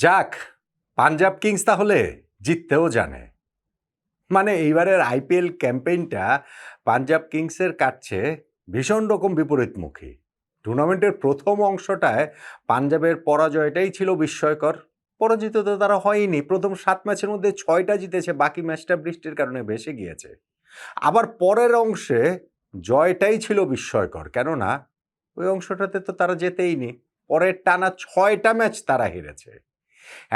যাক, পাঞ্জাব কিংস তাহলে জিততেও জানে। মানে এইবারের আইপিএল ক্যাম্পেইনটা পাঞ্জাব কিংসের কাটছে ভীষণ রকম বিপরীতমুখী। টুর্নামেন্টের প্রথম অংশটায় পাঞ্জাবের পরাজয়টাই ছিল বিস্ময়কর। পরাজিত তো তারা হয়নি, প্রথম 7 ম্যাচের মধ্যে 6টা জিতেছে, বাকি ম্যাচটা বৃষ্টির কারণে ভেসে গিয়েছে। আবার পরের অংশে জয়টাই ছিল বিস্ময়কর, কেননা ওই অংশটাতে তো তারা জেতেইনি, পরের টানা 6টা ম্যাচ তারা হেরেছে।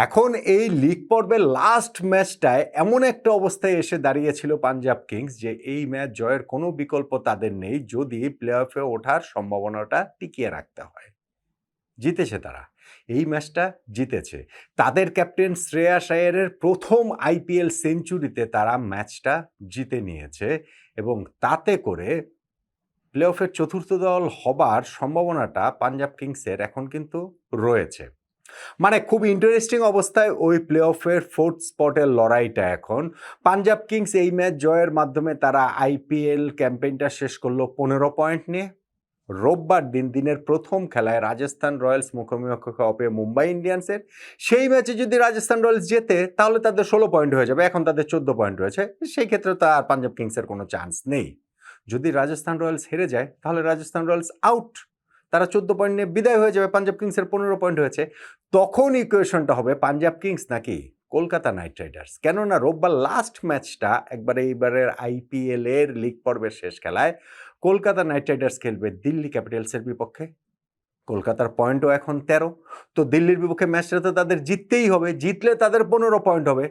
এখন এই লিগ পর্বের লাস্ট ম্যাচটায় এমন একটা অবস্থায় এসে দাঁড়িয়েছিল পাঞ্জাব কিংস যে এই ম্যাচ জয়ের কোনো বিকল্প তাদের নেই যদি প্লে অফে ওঠার সম্ভাবনাটা টিকিয়ে রাখতে হয়। জিতেছে তারা, এই ম্যাচটা জিতেছে। তাদের ক্যাপ্টেন শ্রেয়াস আয়ারের প্রথম আইপিএল সেঞ্চুরিতে তারা ম্যাচটা জিতে নিয়েছে এবং তাতে করে প্লে অফের চতুর্থ দল হবার সম্ভাবনাটা পাঞ্জাব কিংসের এখন কিন্তু রয়েছে। মানে খুব ইন্টারেস্টিং অবস্থায় ওই প্লে অফের ফোর্থ স্পটের লড়াইটা এখন। পাঞ্জাব কিংস এই ম্যাচ জয়ের মাধ্যমে তারা আইপিএল ক্যাম্পেইনটা শেষ করলো 15 পয়েন্ট নিয়ে। রোববার দিনের প্রথম খেলায় রাজস্থান রয়্যালস মুখোমুখি হবে মুম্বাই ইন্ডিয়ান্সের। সেই ম্যাচে যদি রাজস্থান রয়্যালস জেতে তাহলে তাদের 16 পয়েন্ট হয়ে যাবে, এখন তাদের 14 পয়েন্ট রয়েছে। সেই ক্ষেত্রে তো আর পাঞ্জাব কিংসের কোনো চান্স নেই। যদি রাজস্থান রয়্যালস হেরে যায় তাহলে রাজস্থান রয়্যালস আউট, তারা 14 পয়েন্ট নিয়ে বিদায় হয়ে যাবে। পাঞ্জাব কিংসের 15 পয়েন্ট হয়েছে। তখন ইকুয়েশনটা হবে পাঞ্জাব কিংস নাকি কলকাতা নাইট রাইডার্স। কেননা রোববার লাস্ট ম্যাচটা একবারে এইবারের আইপিএল এর লিগ পর্বের শেষ খেলায় কলকাতা নাইট রাইডার্স খেলবে দিল্লি ক্যাপিটালসের বিপক্ষে। কলকাতার পয়েন্টও এখন 13, তো দিল্লির বিপক্ষে ম্যাচটা তো তাদের জিততেই হবে, জিতলে তাদের 15 পয়েন্ট হবে।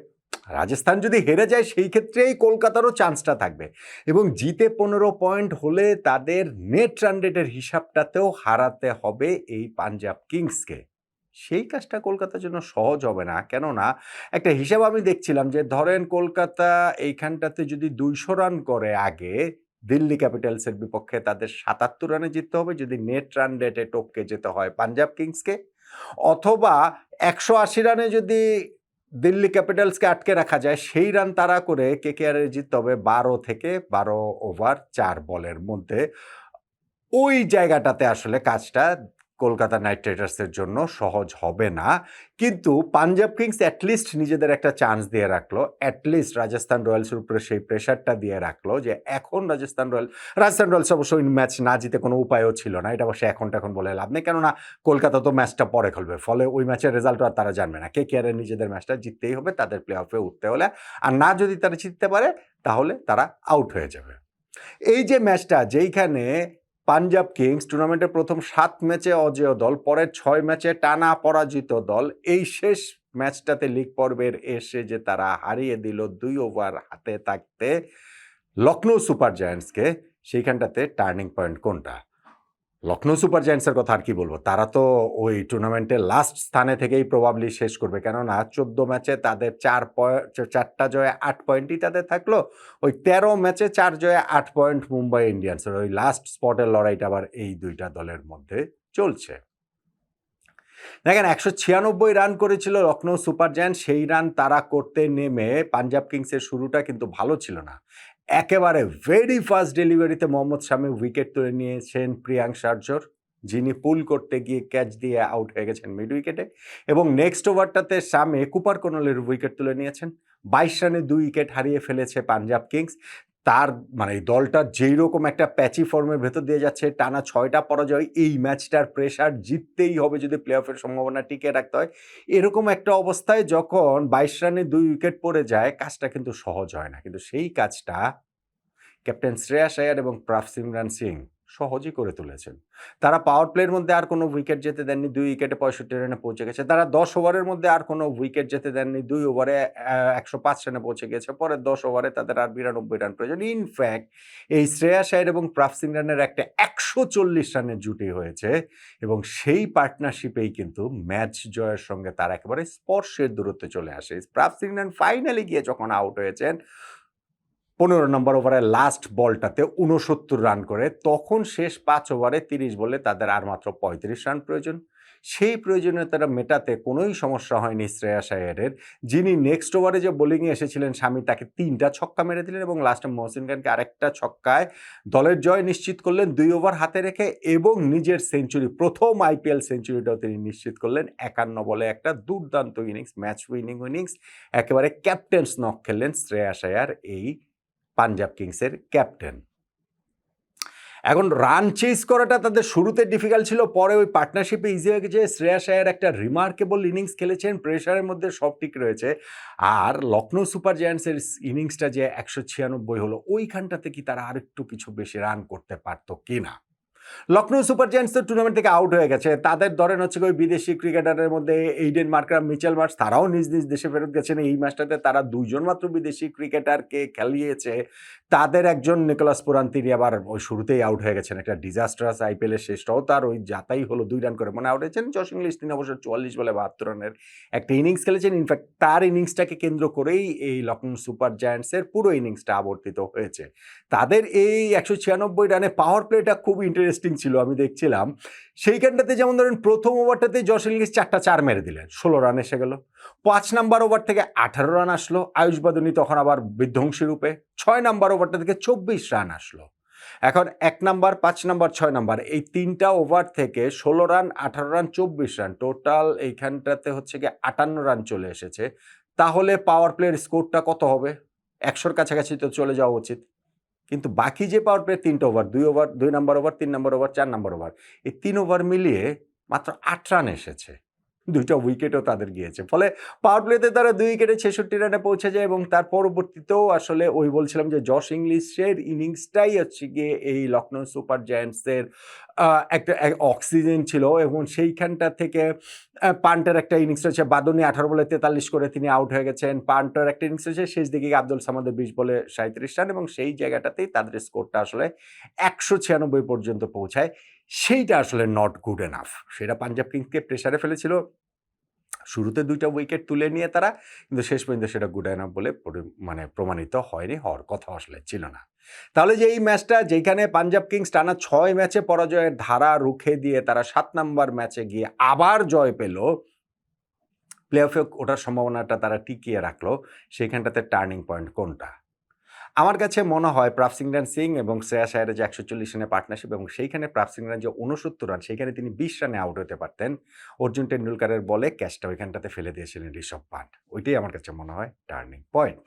রাজস্থান যদি হেরে যায় সেই ক্ষেত্রেই কলকাতারও চান্সটা থাকবে এবং জিতে 15 পয়েন্ট হলে তাদের নেট রান রেটের হিসাবটাতেও হারাতে হবে এই পাঞ্জাব কিংসকে। সেই কাজটা কলকাতার জন্য সহজ হবে না, কেননা একটা হিসাব আমি দেখছিলাম যে ধরেন কলকাতা এইখানটাতে যদি 200 রান করে আগে দিল্লি ক্যাপিটালসের বিপক্ষে, তাদের 77 রানে জিততে হবে যদি নেট রান রেটে টপকে যেতে হয় পাঞ্জাব কিংসকে, অথবা 180 রানে যদি দিল্লি ক্যাপিটালসকে আটকে রাখা যায় সেই রান তারা করে কেকেআরের জিততে হবে 12 থেকে 12 ওভার 4 বলের মধ্যে। ওই জায়গাটাতে আসলে কাজটা কলকাতা নাইট রাইডার্সের জন্য সহজ হবে না। কিন্তু পাঞ্জাব কিংস অ্যাটলিস্ট নিজেদের একটা চান্স দিয়ে রাখলো, অ্যাটলিস্ট রাজস্থান রয়্যালসের উপরে সেই প্রেশারটা দিয়ে রাখলো যে এখন রাজস্থান রয়্যালস অবশ্য ওই ম্যাচ না জিতে কোনো উপায়ও ছিল না, এটা অবশ্যই এখন বলে লাভ নেই, কেননা কলকাতা তো ম্যাচটা পরে খেলবে, ফলে ওই ম্যাচের রেজাল্ট আর তারা জানবে না। কেকেআরের নিজেদের ম্যাচটা জিততেই হবে তাদের প্লে অফে উঠতে হলে, আর না যদি তারা জিততে পারে তাহলে তারা আউট হয়ে যাবে। এই যে ম্যাচটা যেইখানে পাঞ্জাব কিংস টুর্নামেন্টের প্রথম 7 ম্যাচে অজেয় দল, পরের 6 ম্যাচে টানা পরাজিত দল, এই শেষ ম্যাচটাতে লিগ পর্বের এসে যে তারা হারিয়ে দিল 2 ওভার হাতে থাকতে লখনৌ সুপার জায়ান্টসকে, সেইখানটাতে টার্নিং পয়েন্ট কোনটা? লখনৌ সুপার জায়ান্টসের কথা আর কি বলবো, তারা তো ওই টুর্নামেন্টের লাস্ট স্থানে থেকেই প্রবাবলি শেষ করবে, কেননা 14 ম্যাচে তাদের 4টা জয়ে 8 পয়েন্টই তাদের থাকলো। ওই 13 ম্যাচে 4 জয়ে 8 পয়েন্ট মুম্বাই ইন্ডিয়ান্সের। ওই লাস্ট স্পটের লড়াইটা আবার এই দুইটা দলের মধ্যে চলছে। দেখেন 196 রান করেছিল লখনৌ সুপার জায়ান্টস, সেই রান তারা করতে নেমে পাঞ্জাব কিংসের শুরুটা কিন্তু ভালো ছিল না। একেবারে ভেরি ফাস্ট ডেলিভারিতে মোহাম্মদ শামি উইকেট তুলে নিয়েছেন প্রিয়াঙ্ক শার্জর, যিনি পুল করতে গিয়ে ক্যাচ দিয়ে আউট হয়ে গেছেন মিড উইকেটে, এবং নেক্সট ওভারটাতে শামি কুপার কোনলের উইকেট তুলে নিয়েছেন। 22 রানে 2 উইকেট হারিয়ে ফেলেছে পাঞ্জাব কিংস। তার মানে এই দলটা যেই রকম একটা প্যাচি ফর্মের ভেতর দিয়ে যাচ্ছে, টানা 6টা পরাজয়, এই ম্যাচটার প্রেশার জিততেই হবে যদি প্লে অফের সম্ভাবনা টিকিয়ে রাখতে হয়। এরকম একটা অবস্থায় যখন 22 রানে 2 উইকেট পড়ে যায়, কাজটা কিন্তু সহজ হয় না, কিন্তু সেই কাজটা ক্যাপ্টেন শ্রেয়াস আয়ার এবং প্রাভসিমরান সিং সহজই করে তুলেছেন। তারা পাওয়ার প্লের মধ্যে আর কোনো উইকেট যেতে দেননি, 2 উইকেটে 65 রানে পৌঁছে গেছে। তারা 10 ওভারের মধ্যে আর কোনো উইকেট যেতে দেননি, 2 ওভারে 105 রানে পৌঁছে গেছে। পরের 10 ওভারে তাদের আর 92 রান প্রয়োজন। ইনফ্যাক্ট এই শ্রেয়াস আয়ার এবং প্রাভসিমরানের একটা 140 রানের জুটি হয়েছে এবং সেই পার্টনারশিপেই কিন্তু ম্যাচ জয়ের সঙ্গে তারা একেবারে স্পর্শের দূরত্বে চলে আসে। প্রাভসিমরান ফাইনালি গিয়ে যখন আউট হয়েছেন 15 নম্বর ওভারের লাস্ট বলটাতে 69 রান করে, তখন শেষ 5 ওভারে 30 বলে তাদের আর মাত্র 35 রান প্রয়োজন। সেই প্রয়োজনীয়তাটা মেটাতে কোনোই সমস্যা হয়নি শ্রেয়াস আয়ারের, যিনি নেক্সট ওভারে যে বোলিংয়ে এসেছিলেন শামি তাকে 3টা ছক্কা মেরে দিলেন এবং লাস্টে মহসিন খানকে আরেকটা ছক্কায় দলের জয় নিশ্চিত করলেন 2 ওভার হাতে রেখে এবং নিজের সেঞ্চুরি, প্রথম আইপিএল সেঞ্চুরিটাও তিনি নিশ্চিত করলেন 51 বলে একটা দুর্দান্ত ইনিংস, ম্যাচ উইনিং ইনিংস, একেবারে ক্যাপ্টেন্স নক খেললেন শ্রেয়াস আয়ার, এই পাঞ্জাব কিংসের ক্যাপ্টেন। এখন রান চেজ করাটা তাদের শুরুতে ডিফিকাল্ট ছিল, পরে ওই পার্টনারশিপে ইজি হয়ে গেছে। শ্রেয়াস আয়ার একটা রিমার্কেবল ইনিংস খেলেছেন, প্রেশারের মধ্যে সব ঠিক রয়েছে। আর লখনৌ সুপার জায়ান্টসের ইনিংসটা যে 196 হলো, ওইখানটাতে কি তারা আরেকটু কিছু বেশি রান করতে পারতো কিনা? লখনৌ সুপার জায়ান্টস তো টুর্নামেন্ট থেকে আউট হয়ে গেছে, তাদের ধরেন হচ্ছে ওই বিদেশি ক্রিকেটারের মধ্যে এইডেন মার্কার, মিচেল মার্শ, তারাও নিজ নিজ দেশে ফেরত গেছেন। এই ম্যাচটাতে তারা 2 জন মাত্র বিদেশি ক্রিকেটারকে খেলিয়েছে, তাদের একজন নিকোলাস পুরান তিনি আবার ওই শুরুতেই আউট হয়ে গেছেন, একটা ডিজাস্টারাস আইপিএলের শেষটাও তার ওই যাতাই হলো 2 রান করে, মানে আউট হয়েছেন। জশ ইংলিশ তিনি অবশ্য 44 বলে 72 রানের একটা ইনিংস খেলেছেন। ইনফ্যাক্ট তার ইনিংসটাকে কেন্দ্র করেই এই লখনৌ সুপার জায়ান্টসের পুরো ইনিংসটা আবর্তিত হয়েছে। তাদের এই 196 রানে পাওয়ার প্লেটা খুব ইন্টারেস্টিং ছিল, আমি দেখছিলাম। সেইখানটাতে যেমন ধরেন প্রথম ওভারটাতে জশ ইংলিশ 4টা 4 মেরে দিলেন, 16 রান এসে গেল। 5 নাম্বার ওভার থেকে 18 রান আসলো, আয়ুষ বাদুনি তখন আবার বিধ্বংসী রূপে। 6 নাম্বার ওভারটা থেকে 24 রান আসলো। এখন 1 নাম্বার, 5 নাম্বার, 6 নাম্বার, এই 3টা ওভার থেকে 16 রান, 18 রান, 24 রান, টোটাল এইখানটাতে হচ্ছে গিয়ে 58 রান চলে এসেছে। তাহলে পাওয়ার প্লের স্কোরটা কত হবে? 100-র কাছাকাছি তো চলে যাওয়া উচিত। কিন্তু বাকি যে পাওয়ার প্লে 3টা over, 2 number over, 3 number over, 4 number over, এই 3 ওভার মিলিয়ে মাত্র 8 রান এসেছে। 2টা উইকেটও তাদের গিয়েছে। ফলে পাওয়ার প্লেতে তারা 2 উইকেটে 66 রানে পৌঁছে যায় এবং তার পরবর্তীতেও আসলে ওই বলছিলাম যে জশ ইংলিশের ইনিংসটাই হচ্ছে গিয়ে এই লখনৌ সুপার জায়ান্টসের একটা অক্সিজেন ছিল এবং সেইখানটা থেকে পান্টের একটা ইনিংস রয়েছে, বাদনি 18 বলে 43 করে তিনি আউট হয়ে গেছেন। পান্টের একটা ইনিংস রয়েছে শেষ দিকে আব্দুল সামাদের 20 বলে 37 রান এবং সেই জায়গাটাতেই তাদের স্কোরটা আসলে 196 পর্যন্ত পৌঁছায়। সেইটা আসলে নট গুড এনাফ। সেটা পাঞ্জাব কিংসকে প্রেসারে ফেলেছিল। শুরুতে 2টা উইকেট তুলে নিয়ে তারা, কিন্তু শেষ পর্যন্ত সেটা গুড এনাফ বলে মানে প্রমাণিত হয়নি, হওয়ার কথা আসলে ছিল না। তাহলে যে এই ম্যাচটা যেখানে পাঞ্জাব কিংস টানা 6 ম্যাচে পরাজয়ের ধারা রুখে দিয়ে তারা 7 নাম্বার ম্যাচে গিয়ে আবার জয় পেল, প্লে অফে ওঠার সম্ভাবনাটা তারা টিকিয়ে রাখলো, সেইখানটাতে টার্নিং পয়েন্ট কোনটা? আমার কাছে মনে হয় প্রাভসিংরান সিং এবং শ্রেয়াস আয়ারের যে 140 রানের পার্টনারশিপ এবং সেইখানে প্রাভসিংরান যে 69 রান, সেইখানে তিনি 20 রানে আউট হতে পারতেন। অর্জুন টেন্ডুলকারের বলে ক্যাচটা ওইখানটাতে ফেলে দিয়েছিলেন ঋষভ পান্ট। ওইটাই আমার কাছে মনে হয় টার্নিং পয়েন্ট।